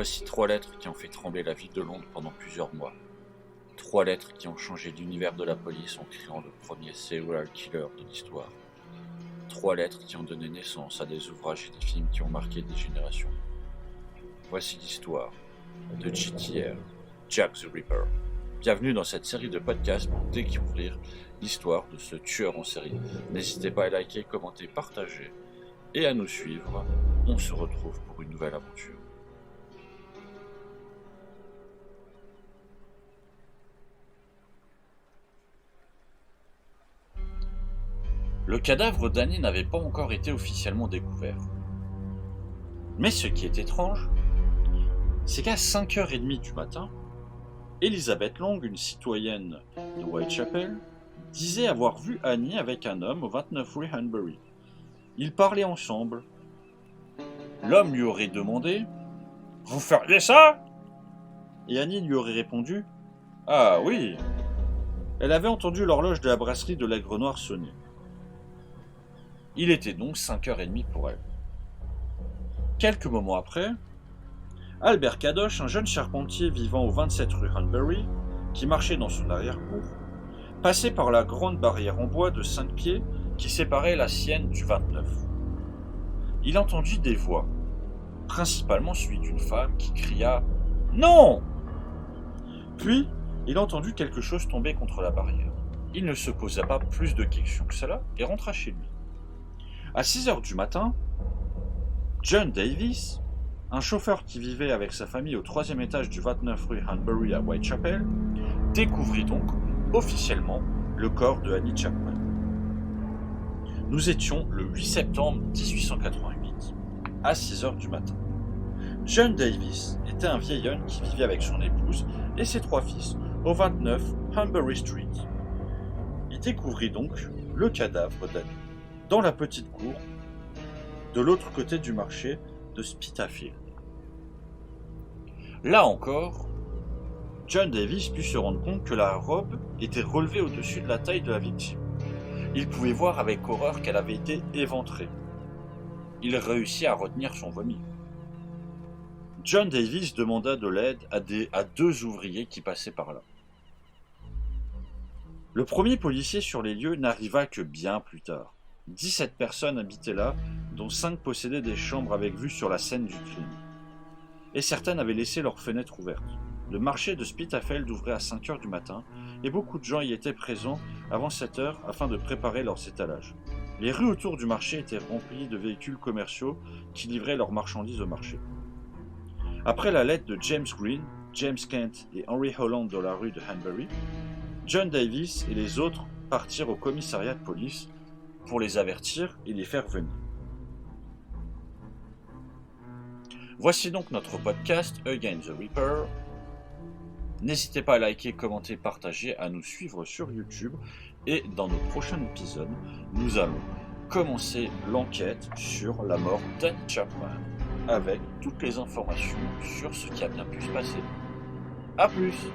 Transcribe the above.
Voici 3 lettres qui ont fait trembler la ville de Londres pendant plusieurs mois. 3 lettres qui ont changé l'univers de la police en créant le premier serial killer de l'histoire. 3 lettres qui ont donné naissance à des ouvrages et des films qui ont marqué des générations. Voici l'histoire de JTR, Jack the Ripper. Bienvenue dans cette série de podcasts pour découvrir l'histoire de ce tueur en série. N'hésitez pas à liker, commenter, partager et à nous suivre. On se retrouve pour une nouvelle aventure. Le cadavre d'Annie n'avait pas encore été officiellement découvert. Mais ce qui est étrange, c'est qu'à 5h30 du matin, Elizabeth Long, une citoyenne de Whitechapel, disait avoir vu Annie avec un homme au 29 rue Hanbury. Ils parlaient ensemble. L'homme lui aurait demandé « Vous feriez ça ?» Et Annie lui aurait répondu « Ah oui !» Elle avait entendu l'horloge de la brasserie de l'Aigre Noir sonner. Il était donc 5h30 pour elle. Quelques moments après, Albert Cadoche, un jeune charpentier vivant au 27 rue Hanbury, qui marchait dans son arrière-cour, passait par la grande barrière en bois de 5 pieds qui séparait la sienne du 29. Il entendit des voix, principalement celui d'une femme qui cria « Non !» Puis, il entendit quelque chose tomber contre la barrière. Il ne se posa pas plus de questions que cela et rentra chez lui. À 6h du matin, John Davis, un chauffeur qui vivait avec sa famille au 3e étage du 29 rue Hanbury à Whitechapel, découvrit donc officiellement le corps de Annie Chapman. Nous étions le 8 septembre 1888, à 6h du matin. John Davis était un vieil homme qui vivait avec son épouse et ses 3 fils au 29 Hanbury Street. Il découvrit donc le cadavre d'Annie dans la petite cour de l'autre côté du marché de Spitalfields. Là encore, John Davis put se rendre compte que la robe était relevée au-dessus de la taille de la victime. Il pouvait voir avec horreur qu'elle avait été éventrée. Il réussit à retenir son vomi. John Davis demanda de l'aide à 2 ouvriers qui passaient par là. Le premier policier sur les lieux n'arriva que bien plus tard. 17 personnes habitaient là, dont 5 possédaient des chambres avec vue sur la scène du crime. Et certaines avaient laissé leurs fenêtres ouvertes. Le marché de Spitalfields ouvrait à 5h du matin, et beaucoup de gens y étaient présents avant 7h afin de préparer leurs étalages. Les rues autour du marché étaient remplies de véhicules commerciaux qui livraient leurs marchandises au marché. Après la lettre de James Green, James Kent et Henry Holland dans la rue de Hanbury, John Davis et les autres partirent au commissariat de police pour les avertir et les faire venir. Voici donc notre podcast Again the Ripper. N'hésitez pas à liker, commenter, partager, à nous suivre sur YouTube et dans nos prochains épisodes, nous allons commencer l'enquête sur la mort d'Annie Chapman avec toutes les informations sur ce qui a bien pu se passer. A plus!